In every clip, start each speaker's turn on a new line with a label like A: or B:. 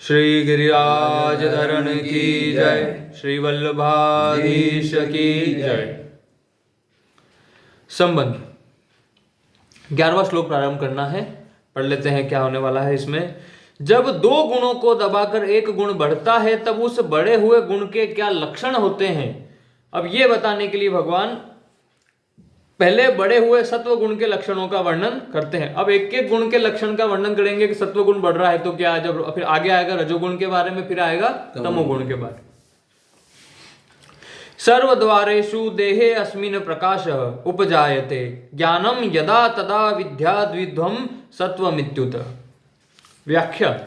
A: श्री गिरिराज धरण की जय, श्री वल्लभाधीश की जय। संबंध 11वां श्लोक प्रारंभ करना है, पढ़ लेते हैं क्या होने वाला है इसमें। जब दो गुणों को दबाकर एक गुण बढ़ता है तब उस बढ़े हुए गुण के क्या लक्षण होते हैं। अब ये बताने के लिए भगवान पहले बढ़े हुए सत्व गुण के लक्षणों का वर्णन करते हैं। अब एक एक गुण के लक्षण का वर्णन करेंगे कि सत्व गुण बढ़ रहा है तो क्या, जब फिर आगे आएगा रजोगुण के बारे में, फिर आएगा तमोगुण के बारे में। सर्वद्वारेषु देहे अस्मिन् प्रकाशः उपजायते ज्ञानम यदा तदा विद्याद् विद्वम् सत्वमित्युत। व्याख्या: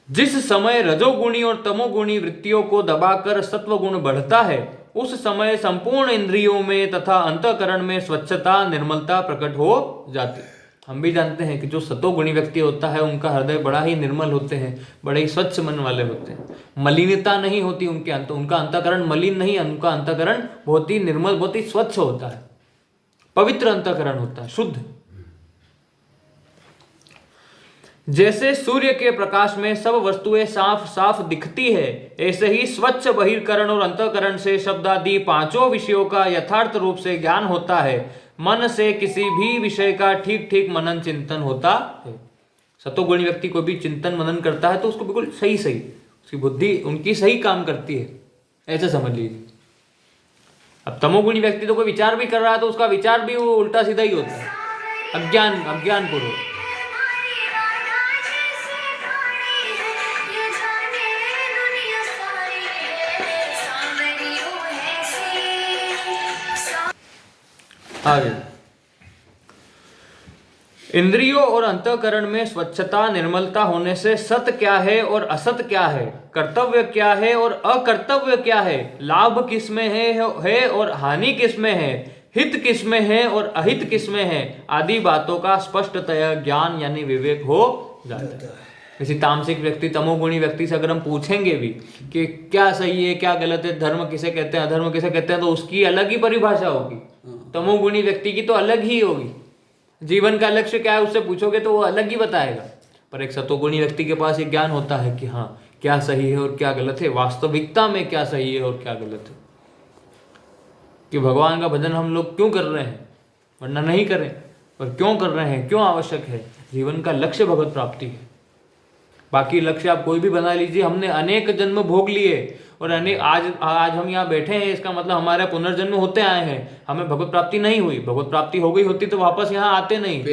A: जिस समय रजोगुणी और तमोगुणी वृत्तियों को दबाकर सत्वगुण बढ़ता है उस समय संपूर्ण इंद्रियों में तथा अंतःकरण में स्वच्छता निर्मलता प्रकट हो जाती है। हम भी जानते हैं कि जो सतोगुणी व्यक्ति होता है उनका हृदय बड़ा ही निर्मल होते हैं, बड़े ही स्वच्छ मन वाले होते हैं, मलिनता नहीं होती उनके उनका अंतःकरण मलिन नहीं, उनका अंतःकरण बहुत ही निर्मल, बहुत ही स्वच्छ होता है, पवित्र अंतःकरण होता है, शुद्ध। जैसे सूर्य के प्रकाश में सब वस्तुएं साफ साफ दिखती है, ऐसे ही स्वच्छ बहिर्करण और अंतःकरण से शब्द आदि पांचों विषयों का यथार्थ रूप से ज्ञान होता है। मन से किसी भी विषय का ठीक ठीक मनन चिंतन होता है। सतोगुणी व्यक्ति को भी चिंतन मनन करता है तो उसको बिल्कुल सही सही उसकी बुद्धि उनकी सही काम करती है, ऐसे समझ लीजिए। अब तमोगुणी व्यक्ति तो कोई विचार भी कर रहा है तो उसका विचार भी वो उल्टा सीधा ही होता है, अज्ञान पूर्वक। आगे, इंद्रियों और अंतःकरण में स्वच्छता निर्मलता होने से सत क्या है और असत क्या है, कर्तव्य क्या है और अकर्तव्य क्या है, लाभ किसमें है और हानि किसमें है, हित किसमें है और अहित किसमें है, आदि बातों का स्पष्टतया ज्ञान यानी विवेक हो जाता है। किसी तामसिक व्यक्ति तमोगुणी व्यक्ति से अगर हम पूछेंगे भी कि क्या सही है क्या गलत है, धर्म किसे कहते हैं अधर्म किसे कहते हैं, तो उसकी अलग ही परिभाषा होगी। तमोगुणी व्यक्ति की तो अलग ही होगी, जीवन का लक्ष्य क्या है उससे पूछोगे तो वो अलग ही बताएगा। पर एक सतोगुणी व्यक्ति के पास ये ज्ञान होता है कि हाँ क्या सही है और क्या गलत है, वास्तविकता में क्या सही है और क्या गलत है, कि भगवान का भजन हम लोग क्यों कर रहे हैं, वरना नहीं करें, पर क्यों कर रहे हैं, क्यों आवश्यक है। जीवन का लक्ष्य भगवत प्राप्ति है। बाकी लक्ष्य आप कोई भी बना लीजिए, हमने अनेक जन्म भोग लिए और आज हम यहाँ बैठे हैं, इसका मतलब हमारे पुनर्जन्म होते आए हैं, हमें भगवत प्राप्ति नहीं हुई। भगवत प्राप्ति हो गई होती तो वापस यहाँ आते नहीं। तो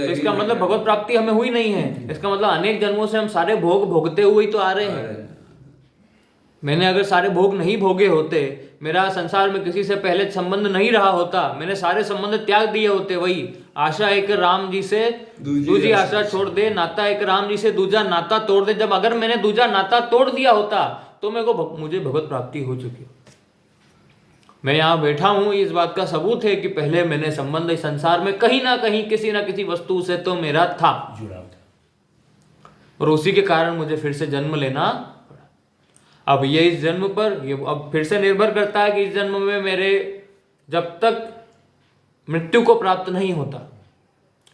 A: इसका मतलब भगवत प्राप्ति हमें हुई नहीं है, इसका मतलब अनेक जन्मों से हम सारे भोग भोगते हुए ही तो आ रहे हैं। मैंने अगर सारे भोग नहीं भोगे होते, मेरा संसार में किसी से पहले संबंध नहीं रहा होता, मैंने सारे संबंध त्याग दिए होते, वही आशा एक राम जी से दूजी आशा छोड़ दे, नाता एक राम जी से दूजा नाता तोड़ दे। जब अगर मैंने दूजा नाता तोड़ दिया होता तो मुझे भगवत प्राप्ति हो चुकी। मैं यहाँ बैठा हूँ, इस बात का सबूत है कि पहले मैंने संबंध इस संसार में कहीं ना कहीं किसी ना किसी वस्तु से तो मेरा था, और उसी के कारण मुझे फिर से जन्म लेना। अब ये इस जन्म पर अब फिर से निर्भर करता है कि इस जन्म में मेरे जब तक मृत्यु को प्राप्त नहीं होता,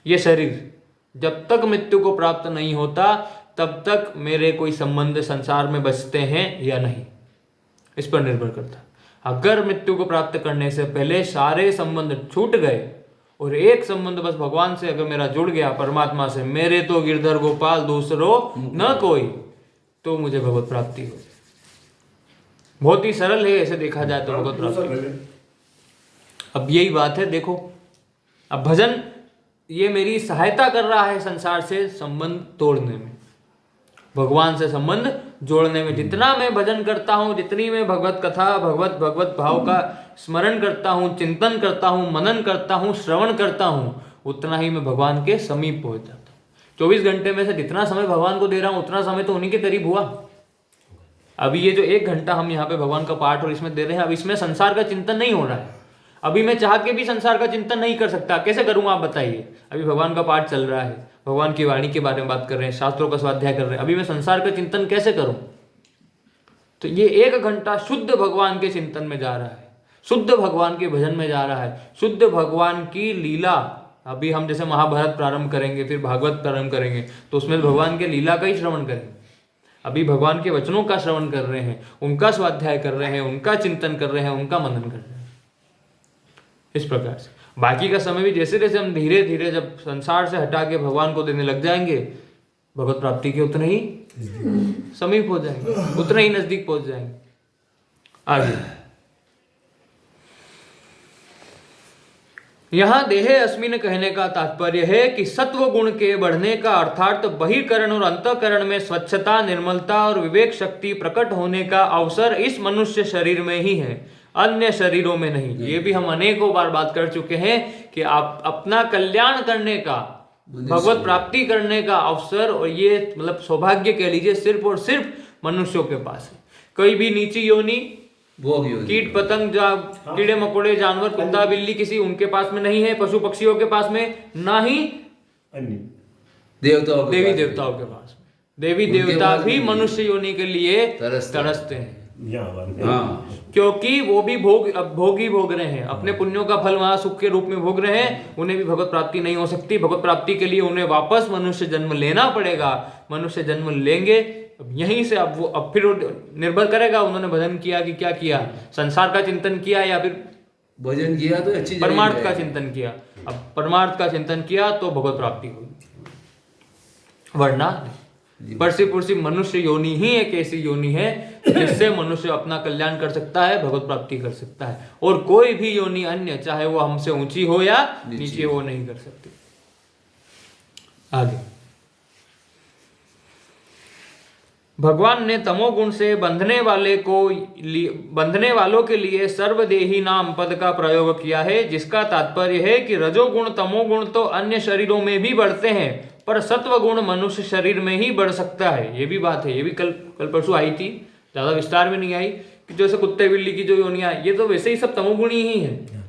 A: ये शरीर जब तक मृत्यु को प्राप्त नहीं होता तब तक मेरे कोई संबंध संसार में बचते हैं या नहीं, इस पर निर्भर करता है। अगर मृत्यु को प्राप्त करने से पहले सारे संबंध छूट गए और एक संबंध बस भगवान से अगर मेरा जुड़ गया, परमात्मा से, मेरे तो गिरधर गोपाल दूसरो न कोई, तो मुझे भगवत प्राप्ति हो। बहुत ही सरल है ऐसे देखा जाए तो भगवत प्राप्ति। अब यही बात है, देखो अब भजन ये मेरी सहायता कर रहा है संसार से संबंध तोड़ने में, भगवान से संबंध जोड़ने में। जितना मैं भजन करता हूँ, जितनी मैं भगवत कथा भगवत भाव का स्मरण करता हूँ, चिंतन करता हूँ, मनन करता हूँ, श्रवण करता हूँ, उतना ही मैं भगवान के समीप पहुंच जाता हूँ। 24 घंटे में से जितना समय भगवान को दे रहा हूँ उतना समय तो उन्हीं के करीब हुआ। अभी ये जो 1 घंटा हम यहाँ पे भगवान का पाठ और इसमें दे रहे हैं, अब इसमें संसार का चिंतन नहीं हो रहा है। अभी मैं चाह के भी संसार का चिंतन नहीं कर सकता, कैसे करूँगा आप बताइए। अभी भगवान का पाठ चल रहा है, भगवान की वाणी के बारे में बात कर रहे हैं, शास्त्रों का स्वाध्याय कर रहे हैं, अभी मैं संसार का चिंतन कैसे करूँ। तो ये 1 घंटा शुद्ध भगवान के चिंतन में जा रहा है, शुद्ध भगवान के भजन में जा रहा है, शुद्ध भगवान की लीला अभी हम जैसे महाभारत प्रारंभ करेंगे, फिर भागवत प्रारंभ करेंगे, तो उसमें भगवान के लीला का ही श्रवण करेंगे। अभी भगवान के वचनों का श्रवण कर रहे हैं, उनका स्वाध्याय कर रहे हैं, उनका चिंतन कर रहे हैं, उनका मनन कर रहे हैं। इस प्रकार से बाकी का समय भी जैसे जैसे हम धीरे धीरे जब संसार से हटा के भगवान को देने लग जाएंगे, भगवत प्राप्ति के उतने ही समीप हो जाएंगे, उतने ही नजदीक पहुंच जाएंगे। आगे यहाँ देहे अस्मिन कहने का तात्पर्य है कि सत्व गुण के बढ़ने का अर्थात बहिर्करण और अंतःकरण में स्वच्छता, निर्मलता और विवेक शक्ति प्रकट होने का अवसर इस मनुष्य शरीर में ही है, अन्य शरीरों में नहीं। ये भी हम अनेकों बार बात कर चुके हैं कि आप अपना कल्याण करने का, भगवत प्राप्ति करने का अवसर और ये मतलब सौभाग्य कह लीजिए सिर्फ और सिर्फ मनुष्यों के पास है। कोई भी नीची योनि, कीट पतंग, कीड़े मकोड़े, जानवर, कुत्ता बिल्ली, किसी उनके पास में नहीं है, पशु पक्षियों के पास में ना ही देवी देवताओं के पास में। देवी देवता भी मनुष्य योनि के लिए तरसते हैं, क्योंकि वो भी भोग रहे हैं, अपने पुण्यों का फल वहां सुख के रूप में भोग रहे हैं। उन्हें भी भगवत प्राप्ति नहीं हो सकती। भगवत प्राप्ति के लिए उन्हें वापस मनुष्य जन्म लेना पड़ेगा। मनुष्य जन्म लेंगे, अब यहीं से अब फिर निर्भर करेगा उन्होंने भजन किया कि क्या किया, संसार का चिंतन किया या फिर
B: भजन किया तो अच्छी
A: परमार्थ का चिंतन किया। अब परमार्थ का चिंतन किया तो भगवत प्राप्ति होगी, वरना परसी पुरसी मनुष्य योनि ही एक ऐसी योनि है जिससे मनुष्य अपना कल्याण कर सकता है, भगवत प्राप्ति कर सकता है। और कोई भी योनि अन्य, चाहे वो हमसे ऊंची हो या नीचे, वो नहीं कर सकती। आगे भगवान ने तमोगुण से बंधने वालों के लिए सर्वदेही नाम पद का प्रयोग किया है, जिसका तात्पर्य है कि रजोगुण तमोगुण तो अन्य शरीरों में भी बढ़ते हैं, पर सत्व गुण मनुष्य शरीर में ही बढ़ सकता है। ये भी बात है, ये भी कल परसों आई थी, ज्यादा विस्तार में नहीं आई, कि जैसे कुत्ते बिल्ली की जो योनियां, ये तो वैसे ही सब तमोगुणी ही है,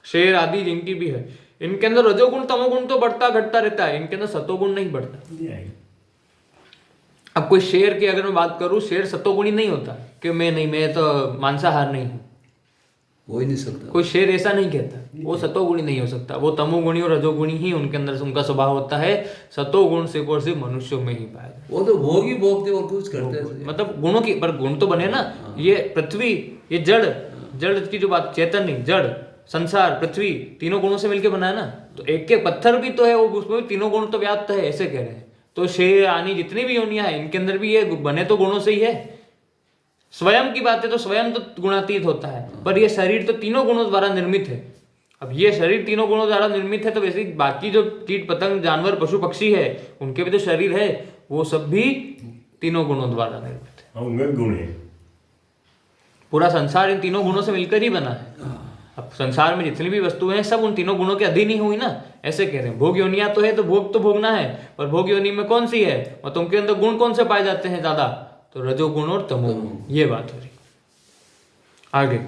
A: शेर आदि जिनकी भी है, इनके अंदर रजोगुण तमोगुण तो बढ़ता घटता रहता है, इनके अंदर सतोगुण नहीं बढ़ता। अब कोई शेर की अगर मैं बात करूं, शेर सतोगुणी नहीं होता कि मैं तो मांसाहार नहीं हूं,
B: हो ही नहीं सकता।
A: कोई शेर ऐसा नहीं कहता, वो सतोगुणी नहीं हो सकता। वो तमोगुणी और रजोगुणी ही उनके अंदर उनका स्वभाव होता है। सतोगुण सिर्फ और सिर्फ मनुष्यों में ही पाया जाता है।
B: वो तो भोग ही भोगते और कुछ करते हैं,
A: मतलब गुणों की, पर गुण तो बने ना। ये पृथ्वी, ये जड़ की जो बात, चैतन्य, जड़, संसार, पृथ्वी, तीनों गुणों से मिलकर बना है ना। तो एक के पत्थर भी तो है, वो उसमें भी तीनों गुण तो व्याप्त है, ऐसे कह रहे हैं। तो शेर आनी जितनी भी योनियां है, इनके अंदर भी ये बने तो गुणों से ही है। स्वयं की बात है तो स्वयं तो गुणातीत होता है, पर ये शरीर तो तीनों गुणों द्वारा निर्मित है। अब ये शरीर तीनों गुणों द्वारा निर्मित है, तो वैसे बाकी जो कीट पतंग, जानवर, पशु पक्षी है, उनके भी तो शरीर है, वो सब भी तीनों गुणों द्वारा निर्मित है।
C: उनमें गुण है,
A: पूरा संसार इन तीनों गुणों से मिलकर ही बना है। अब संसार में जितनी भी वस्तुएं हैं सब उन तीनों गुणों के अधीन ही हुई ना, ऐसे कह रहे हैं। भोग योनियां तो है तो भोग तो भोगना है, पर भोग योनि में कौन सी है और तुमके अंदर गुण कौन से पाए जाते हैं ज्यादा, तो रजोगुण और तमोगुण, ये बात हो रही। आगे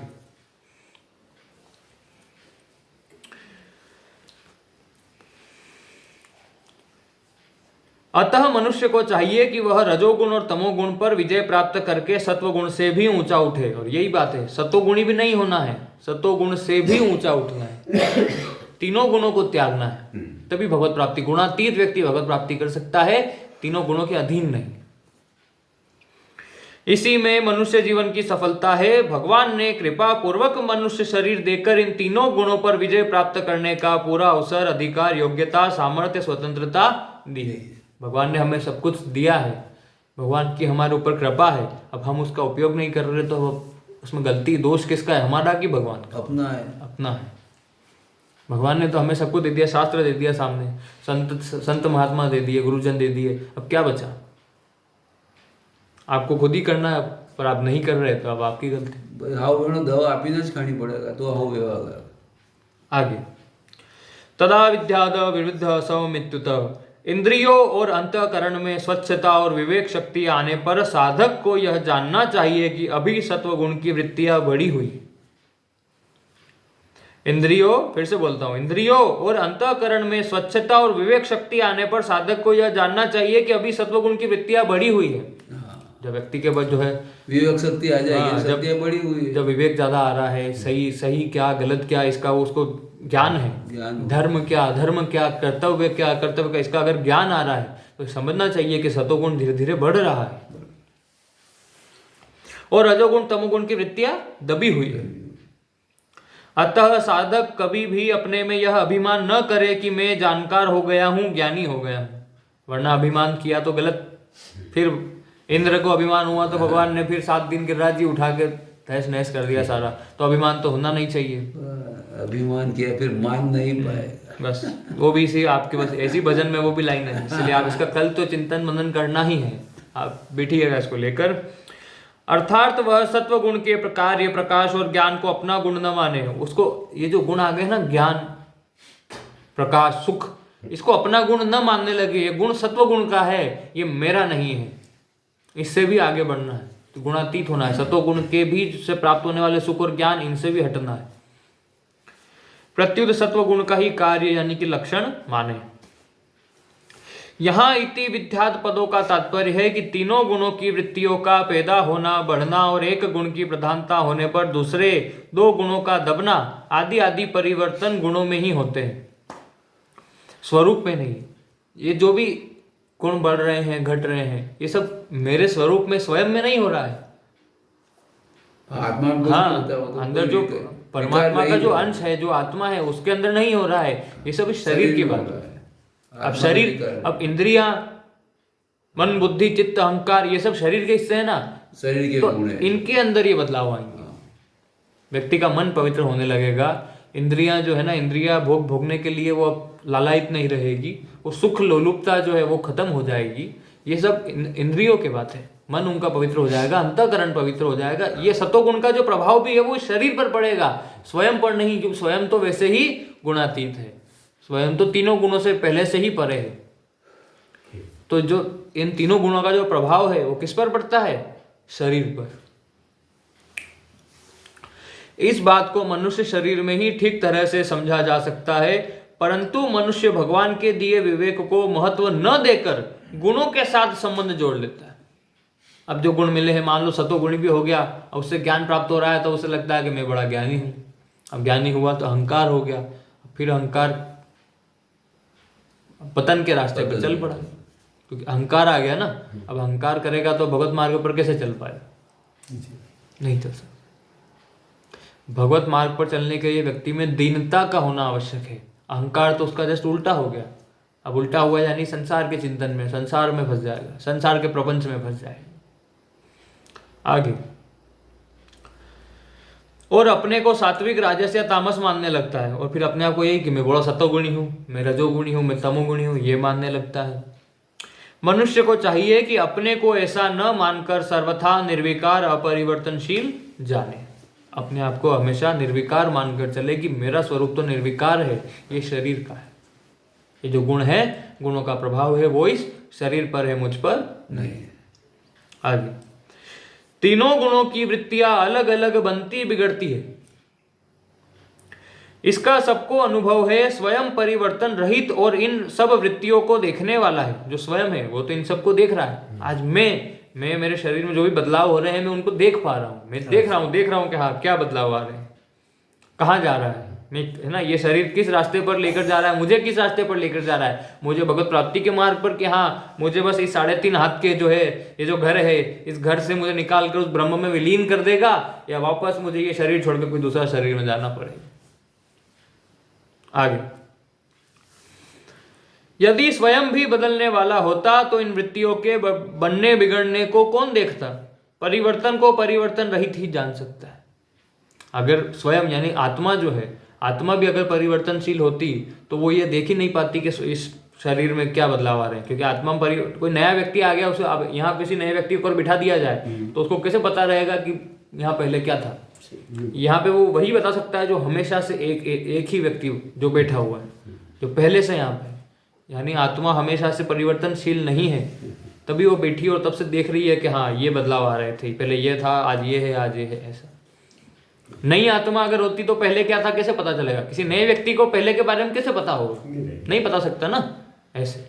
A: अतः मनुष्य को चाहिए कि वह रजोगुण और तमोगुण पर विजय प्राप्त करके सत्वगुण से भी ऊंचा उठे। और यही बात है, सतोगुणी भी नहीं होना है, सतोगुण से भी ऊंचा उठना है, तीनों गुणों को त्यागना है, तभी भगवत प्राप्ति। गुणातीत व्यक्ति भगवत प्राप्ति कर सकता है, तीनों गुणों के अधीन नहीं। इसी में मनुष्य जीवन की सफलता है। भगवान ने कृपा पूर्वक मनुष्य शरीर देकर इन तीनों गुणों पर विजय प्राप्त करने का पूरा अवसर, अधिकार, योग्यता, सामर्थ्य, स्वतंत्रता दी है। भगवान ने हमें सब कुछ दिया है, भगवान की हमारे ऊपर कृपा है। अब हम उसका उपयोग नहीं कर रहे तो उसमें गलती, दोष किसका है, हमारा कि भगवान का?
B: अपना है,
A: अपना है। भगवान ने तो हमें सब कुछ दे दिया, शास्त्र दे दिया सामने, संत महात्मा दे दिए, गुरुजन दे दिए, अब क्या बचा? आपको खुद ही करना है, पर आप नहीं कर रहे तो अब आपकी गलती।
B: हाव वेणो दवा आपीने ज खानी पड़ेगा तो हाव व्यवहार।
A: आगे तदा विद्याद विरुद्ध सौमित्युत। इंद्रियों और अंतःकरण में स्वच्छता और विवेक शक्ति आने पर साधक को यह जानना चाहिए कि अभी सत्वगुण की वृत्तियां बढ़ी हुई। इंद्रियों, फिर से बोलता हूं, इंद्रियों और अंतःकरण में स्वच्छता और विवेक शक्ति आने पर साधक को यह जानना चाहिए कि अभी सत्वगुण की वृत्तियां बढ़ी हुई है। जब व्यक्ति के पास जो है
B: विवेक शक्ति आ जाएगी, शक्तियां बढ़ी हुई है,
A: जब विवेक ज्यादा आ रहा है, सही क्या गलत क्या, इसका वो उसको ज्ञान है,
B: ज्ञान।
A: धर्म क्या अधर्म क्या कर्तव्य क्या कर्तव्य का, इसका अगर ज्ञान आ रहा है तो समझना चाहिए कि सतोगुण धीरे धीरे बढ़ रहा है और रजोगुण तमोगुण की वृत्तियां दबी हुई है। अतः साधक कभी भी अपने में यह अभिमान न करे कि मैं जानकार हो गया हूं, ज्ञानी हो गया हूं, वरना अभिमान किया तो गलत। फिर इंद्र को अभिमान हुआ तो भगवान ने फिर 7 दिन गिरिराज जी उठा के तहस नहस कर दिया सारा। तो अभिमान तो होना नहीं चाहिए।
B: अभिमान किया फिर मान नहीं पाएगा।
A: बस वो भी इसी आपके बस ऐसी भजन में वो भी लाइन है, इसलिए आप इसका कल तो चिंतन मनन करना ही है, आप बैठिएगा इसको लेकर। अर्थात वह सत्व गुण के प्रकार ये प्रकाश और ज्ञान को अपना गुण न माने। उसको ये जो गुण आ गए ना, ज्ञान प्रकाश सुख, इसको अपना गुण न मानने लगे। ये गुण सत्व गुण का है, ये मेरा नहीं है, इससे भी आगे बढ़ना है, तो गुणातीत होना है। सत्व गुण के भी से प्राप्त होने वाले सुख और ज्ञान, इनसे भी हटना है। प्रत्युत सत्व गुण का ही कार्य यानी कि लक्षण माने। यहां इति विद्यात पदों का तात्पर्य है कि तीनों गुणों की वृत्तियों का पैदा होना, बढ़ना और एक गुण की प्रधानता होने पर दूसरे 2 गुणों का दबना आदि आदि परिवर्तन गुणों में ही होते हैं, स्वरूप में नहीं। ये जो भी गुण बढ़ रहे हैं घट रहे हैं, ये सब मेरे स्वरूप में स्वयं में नहीं हो रहा है।
B: आत्मा में
A: हाँ,
B: होता है, वो तो
A: अंदर
B: कोई
A: जो
B: भी
A: परमात्मा
B: विकार
A: का जो
B: नहीं
A: अंश है, जो आत्मा है, उसके अंदर नहीं हो रहा है। ये सब शरीर की
B: में
A: बात
B: हो रहा
A: है।
B: है।
A: अब
B: आत्मा
A: शरीर,
B: विकार
A: अब इंद्रियां, मन बुद्धि चित्त अहंकार, ये सब शरीर के हिस्से है ना,
B: शरीर के
A: तो
B: गुण है।
A: इनके अंदर ये बदलाव आएंगे। व्यक्ति का मन पवित्र होने लगेगा, इंद्रियां जो है ना, इंद्रियां भोगने के लिए वो अब लालायित नहीं रहेगी, वो सुख लोलुपता जो है वो खत्म हो जाएगी। ये सब इंद्रियों के बात है। मन उनका पवित्र हो जाएगा, अंतःकरण पवित्र हो जाएगा। ये सतोगुण का जो प्रभाव भी है वो शरीर पर पड़ेगा, स्वयं पर नहीं, क्योंकि स्वयं तो वैसे ही गुणातीत है, स्वयं तो तीनों गुणों से पहले से ही परे है। तो जो इन तीनों गुणों का जो प्रभाव है वो किस पर पड़ता है? शरीर पर। इस बात को मनुष्य शरीर में ही ठीक तरह से समझा जा सकता है, परंतु मनुष्य भगवान के दिए विवेक को महत्व न देकर गुणों के साथ संबंध जोड़ लेता है। अब जो गुण मिले हैं, मान लो सतोगुणी भी हो गया और उससे ज्ञान प्राप्त हो रहा है, तो उसे लगता है कि मैं बड़ा ज्ञानी हूं। अब ज्ञानी हुआ तो अहंकार हो गया, फिर अहंकार पतन के रास्ते पर चल पड़ा, क्योंकि अहंकार आ गया ना। अब अहंकार करेगा तो भगवत मार्ग पर कैसे चल पाएगा? नहीं चल सकता। भगवत मार्ग पर चलने के लिए व्यक्ति में दीनता का होना आवश्यक है। अहंकार तो उसका जस्ट उल्टा हो गया। अब उल्टा हुआ यानी संसार के चिंतन में, संसार में फंस जाएगा, संसार के प्रपंच में फंस जाएगा। आगे, और अपने को सात्विक राजस या तामस मानने लगता है, और फिर अपने आप को यही कि मैं बड़ा सतोगुणी हूं, मैं रजोगुणी हूं, मैं तमोगुणी हूं, ये मानने लगता है। मनुष्य को चाहिए कि अपने को ऐसा न मानकर सर्वथा निर्विकार अपरिवर्तनशील जाने। अपने आप को हमेशा निर्विकार मानकर चले कि मेरा स्वरूप तो निर्विकार है, ये शरीर का है। ये जो गुण है, गुणों का प्रभाव है, वो इस शरीर पर है, मुझ पर नहीं है। आगे, तीनों गुणों की वृत्तियां अलग अलग बनती बिगड़ती है, इसका सबको अनुभव है। स्वयं परिवर्तन रहित और इन सब वृत्तियों को देखने वाला है। जो स्वयं है वो तो इन सबको देख रहा है। आज मैं मेरे शरीर में जो भी बदलाव हो रहे हैं, मैं उनको देख पा रहा हूँ। मैं देख रहा हूँ कि हाँ, क्या बदलाव आ रहे हैं, कहाँ जा रहा है, मैं है ना, ये शरीर किस रास्ते पर लेकर जा रहा है, मुझे किस रास्ते पर लेकर जा रहा है। मुझे भगवत प्राप्ति के मार्ग पर, कि हाँ मुझे बस इस 3.5 हाथ के जो है ये जो घर है, इस घर से मुझे निकाल कर उस ब्रह्म में विलीन कर देगा, या वापस मुझे ये शरीर छोड़कर कोई दूसरा शरीर में जाना पड़ेगा। आगे, यदि स्वयं भी बदलने वाला होता तो इन वृत्तियों के बनने बिगड़ने को कौन देखता? परिवर्तन को परिवर्तन रहित ही जान सकता है। अगर स्वयं यानी आत्मा जो है, आत्मा भी अगर परिवर्तनशील होती तो वो ये देख ही नहीं पाती कि इस शरीर में क्या बदलाव आ रहे हैं। क्योंकि आत्मा में कोई नया व्यक्ति आ गया, उसे अब यहाँ किसी नए व्यक्ति पर बिठा दिया जाए तो उसको कैसे पता रहेगा कि यहाँ पहले क्या था? यहाँ पे वो वही बता सकता है जो हमेशा से एक ही व्यक्ति जो बैठा हुआ है, जो पहले से यहाँ पे। यानी आत्मा हमेशा से परिवर्तनशील नहीं है, तभी वो बैठी और तब से देख रही है कि हाँ ये बदलाव आ रहे थे, पहले ये था, आज ये है, आज ये है, ऐसा। नई आत्मा अगर होती तो पहले क्या था कैसे पता चलेगा? किसी नए व्यक्ति को पहले के बारे में कैसे पता होगा? नहीं पता सकता ना। ऐसे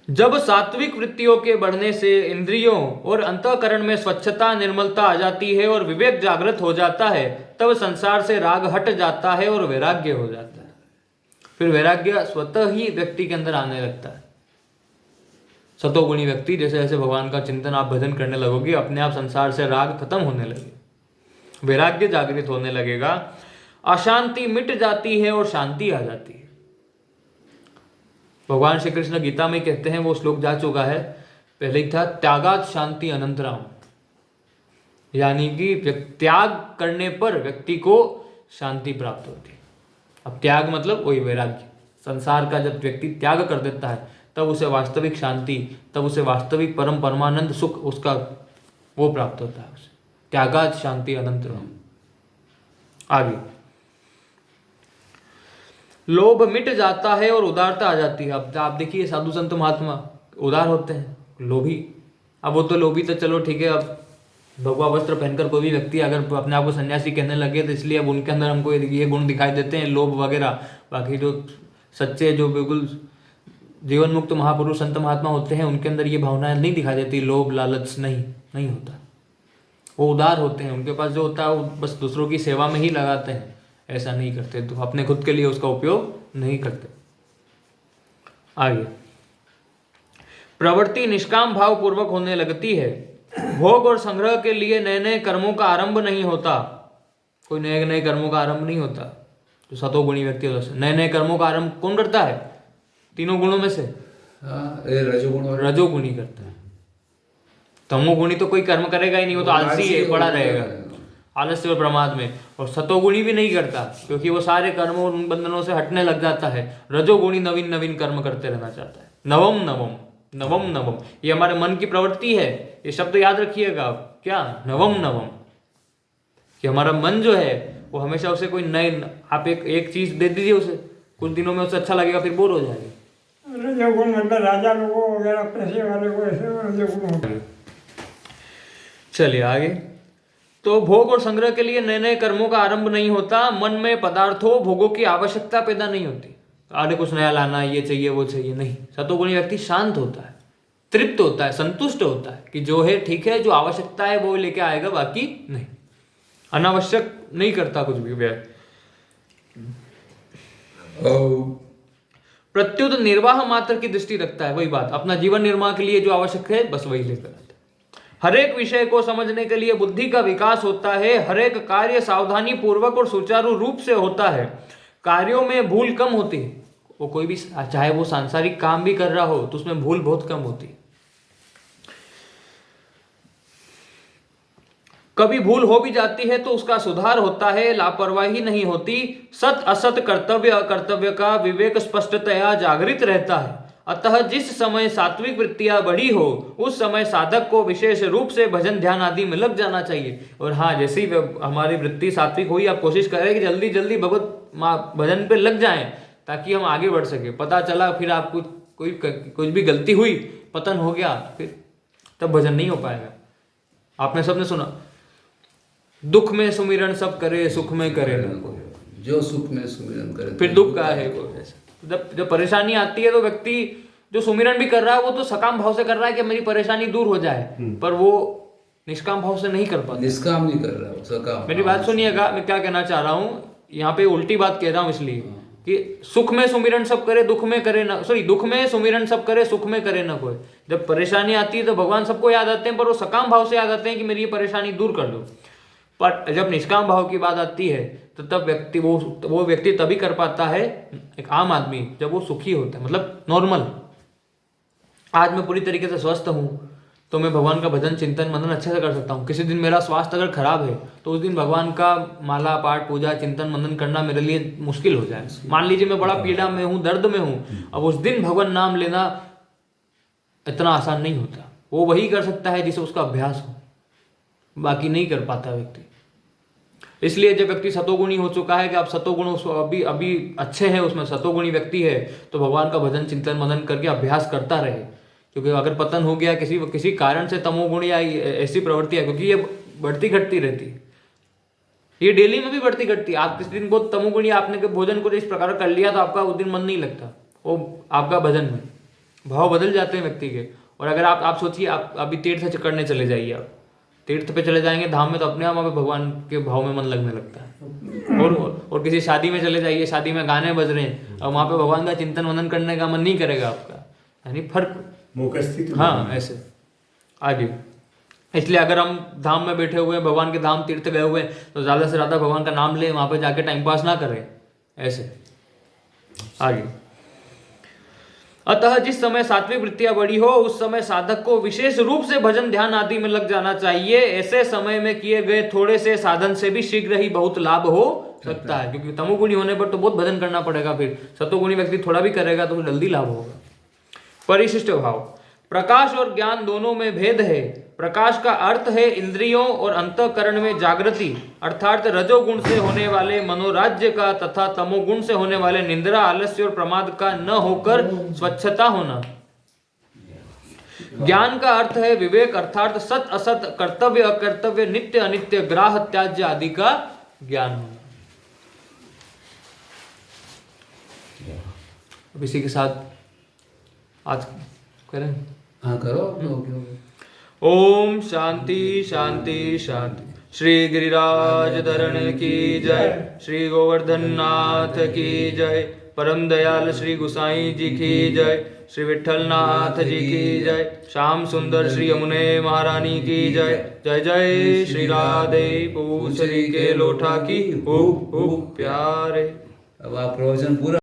A: जब सात्विक वृत्तियों के बढ़ने से इंद्रियों और अंतःकरण में स्वच्छता निर्मलता आ जाती है और विवेक जागृत हो जाता है, तब संसार से राग हट जाता है और वैराग्य हो जाता है। फिर वैराग्य स्वतः ही व्यक्ति के अंदर आने लगता है। सतोगुणी व्यक्ति, जैसे जैसे भगवान का चिंतन आप भजन करने लगोगे, अपने आप संसार से राग खत्म होने लगे, वैराग्य जागृत होने लगेगा, अशांति मिट जाती है और शांति आ जाती है। भगवान श्री कृष्ण गीता में कहते हैं, वो श्लोक जा चुका है, पहले ही था, त्यागात शांति अनंतराम, यानी कि त्याग करने पर व्यक्ति को शांति प्राप्त होती है। अब त्याग मतलब वही वैराग्य। संसार का जब व्यक्ति त्याग कर देता है तब उसे वास्तविक शांति, तब उसे वास्तविक परम परमानंद सुख उसका वो प्राप्त होता है उसे। त्यागात शांति अनंतराम। आगे, लोभ मिट जाता है और उदारता आ जाती है। अब आप देखिए, साधु संत महात्मा उदार होते हैं, लोभी। अब वो तो लोभी तो चलो ठीक है, अब भगवा वस्त्र पहनकर कोई भी व्यक्ति अगर अपने आप को सन्यासी कहने लगे तो इसलिए अब उनके अंदर हमको ये गुण दिखाई देते हैं, लोभ वगैरह। बाकी जो सच्चे, जो बिल्कुल जीवन मुक्त महापुरुष संत महात्मा होते हैं, उनके अंदर ये भावनाएं नहीं दिखाई देती, लोभ लालच नहीं होता। वो उदार होते हैं, उनके पास जो होता है वो बस दूसरों की सेवा में ही लगाते हैं, ऐसा नहीं करते, तो अपने खुद के लिए उसका उपयोग नहीं करते। आगे, प्रवृत्ति निष्काम भाव पूर्वक होने लगती है। भोग और संग्रह के लिए नए नए कर्मों का आरंभ नहीं होता। कोई नए नए कर्मों का आरंभ नहीं होता। जो सतोगुणी व्यक्ति होता है, नए नए कर्मों का आरंभ कौन करता है? तीनों गुणों में से रजोगुणी करता है। तमोगुणी तो कोई कर्म करेगा ही नहीं, वो तो आलसी है, पड़ा रहेगा आलस्य और प्रमाद में। और सतोगुणी भी नहीं करता, क्योंकि वो सारे कर्मों और बंधनों से हटने लग जाता है। रजोगुणी नवीन नवीन कर्म करते रहना चाहता है। नवम नवम नवम नवम, ये हमारे मन की प्रवृत्ति है। ये शब्द याद रखिएगा आप, क्या? नवम नवम, कि हमारा मन जो है वो हमेशा उसे कोई नए, आप एक चीज दे दीजिए उसे, कुछ दिनों में उसे अच्छा लगेगा, फिर बोर हो जाएगा।
C: रजोगुण मतलब राजा लोगों वगैरह, पैसे वाले को ऐसे रजोगुण होता है।
A: चलिए आगे। तो भोग और संग्रह के लिए नए नए कर्मों का आरंभ नहीं होता। मन में पदार्थों भोगों की आवश्यकता पैदा नहीं होती। आगे कुछ नया लाना, ये चाहिए वो चाहिए, नहीं। सतोगुणी व्यक्ति शांत होता है, तृप्त होता है, संतुष्ट होता है कि जो है ठीक है, जो आवश्यकता है वो लेके आएगा, बाकी नहीं। अनावश्यक नहीं करता कुछ भी व्यय। प्रत्युत निर्वाह मात्र की दृष्टि रखता है। वही बात, अपना जीवन निर्वाह के लिए जो आवश्यक है बस वही लेकर आता है। हर एक विषय को समझने के लिए बुद्धि का विकास होता है। हर एक कार्य सावधानी पूर्वक और सुचारू रूप से होता है। कार्यों में भूल कम होती है। वो कोई भी, चाहे वो सांसारिक काम भी कर रहा हो, तो उसमें भूल बहुत कम होती है। कभी भूल हो भी जाती है तो उसका सुधार होता है, लापरवाही नहीं होती। सत असत कर्तव्य अकर्तव्य का विवेक स्पष्टतया जागृत रहता है। अतः जिस समय सात्विक वृत्तियां बढ़ी हो, उस समय साधक को विशेष रूप से भजन ध्यान आदि में लग जाना चाहिए। और हाँ, जैसे ही हमारी वृत्ति सात्विक हुई, आप कोशिश करें कि जल्दी जल्दी भगवत भजन पे लग जाएं, ताकि हम आगे बढ़ सके। पता चला फिर आपको कुछ भी गलती हुई, पतन हो गया, फिर तब भजन नहीं हो पाएगा। आपने सबने सुना, दुख में सुमिरन सब करे, सुख में करे न कोई।
B: जो सुख में सुमिरन करे,
A: फिर दुख का है कोई। जब परेशानी आती है तो व्यक्ति जो सुमिरन भी कर रहा है, वो तो सकाम भाव से कर रहा है कि मेरी परेशानी दूर हो जाए, पर वो निष्काम भाव से नहीं कर पाता।
B: निष्काम नहीं कर रहा, सकाम।
A: मेरी बात सुनिएगा, मैं क्या कहना चाह रहा हूँ यहाँ पे, उल्टी बात कह रहा हूँ इसलिए कि सुख में सुमिरन सब करे, दुख में करे ना, सॉरी, दुख में सुमिरन सब करे, सुख में करे ना कोई। जब परेशानी आती है तो भगवान सबको याद आते हैं, पर वो सकाम भाव से याद आते हैं कि मेरी ये परेशानी दूर कर दो। पर जब निष्काम भाव की बात आती है तो तब व्यक्ति वो व्यक्ति तभी कर पाता है, एक आम आदमी, जब वो सुखी होता है, मतलब नॉर्मल। आज मैं पूरी तरीके से स्वस्थ हूँ तो मैं भगवान का भजन चिंतन मनन अच्छे से कर सकता हूँ। किसी दिन मेरा स्वास्थ्य अगर खराब है तो उस दिन भगवान का माला पाठ पूजा चिंतन मनन करना मेरे लिए मुश्किल हो जाए। मान लीजिए मैं बड़ा पीड़ा में हूँ, दर्द में हूँ, अब उस दिन भगवान नाम लेना इतना आसान नहीं होता। वो वही कर सकता है जिसे उसका अभ्यास हो, बाकी नहीं कर पाता व्यक्ति। इसलिए जब व्यक्ति सतोगुणी हो चुका है कि आप सतोगुण अभी अच्छे हैं, उसमें सतोगुणी व्यक्ति है, तो भगवान का भजन चिंतन मनन करके अभ्यास करता रहे। क्योंकि अगर पतन हो गया किसी कारण से, तमोगुण या ऐसी प्रवृत्ति है, क्योंकि ये बढ़ती घटती रहती है, ये डेली में भी बढ़ती घटती है। आप किसी दिन बहुत तमोगुणी, आपने भोजन को इस प्रकार कर लिया तो आपका उस दिन मन नहीं लगता वो आपका भजन में, भाव बदल जाते हैं व्यक्ति के। और अगर आप सोचिए, आप अभी तीर्थ करने चले जाइए, आप तीर्थ पे चले जाएंगे धाम में, तो अपने आप वहाँ पे भगवान के भाव में मन लगने लगता है। और किसी शादी में चले जाइए, शादी में गाने बज रहे हैं, और वहाँ पे भगवान का चिंतन मनन करने का मन नहीं करेगा आपका, यानी फर्क। हाँ, ऐसे आगे। इसलिए अगर हम धाम में बैठे हुए हैं, भगवान के धाम तीर्थ गए हुए हैं, तो ज़्यादा से ज़्यादा भगवान का नाम लें, वहाँ पे जाके टाइम पास ना करें, ऐसे आगे। अतः जिस समय सात्विक वृत्तियां बड़ी हो, उस समय साधक को विशेष रूप से भजन ध्यान आदि में लग जाना चाहिए। ऐसे समय में किए गए थोड़े से साधन से भी शीघ्र ही बहुत लाभ हो सकता है, क्योंकि तमोगुणी होने पर तो बहुत भजन करना पड़ेगा, फिर सतोगुणी व्यक्ति थोड़ा भी करेगा तो जल्दी लाभ होगा। परिशिष्ट भाव। प्रकाश और ज्ञान दोनों में भेद है। प्रकाश का अर्थ है इंद्रियों और अंतःकरण में जागृति, अर्थात रजोगुण से होने वाले मनोराज्य का, तथा तमोगुण से होने वाले निंद्रा, आलस्य और प्रमाद का न होकर स्वच्छता होना। ज्ञान का अर्थ है विवेक, अर्थात सत असत, कर्तव्य अकर्तव्य, नित्य अनित्य, ग्राह त्याज्य आदि का ज्ञान होना। अब इसी के साथ आज करें।
B: हाँ करो।
A: ओम शांति शांति शांति। श्री गिरिराज धरण की जय, श्री गोवर्धन नाथ की जय, परम दयाल श्री गुसाई जी की जय, श्री विठल नाथ जी की जय, श्याम सुंदर श्री यमुने महारानी की जय। जय जय श्री राधे पूछरी के लोठा की, खूब खूब प्यारे।
B: अब आप प्रवचन पूरा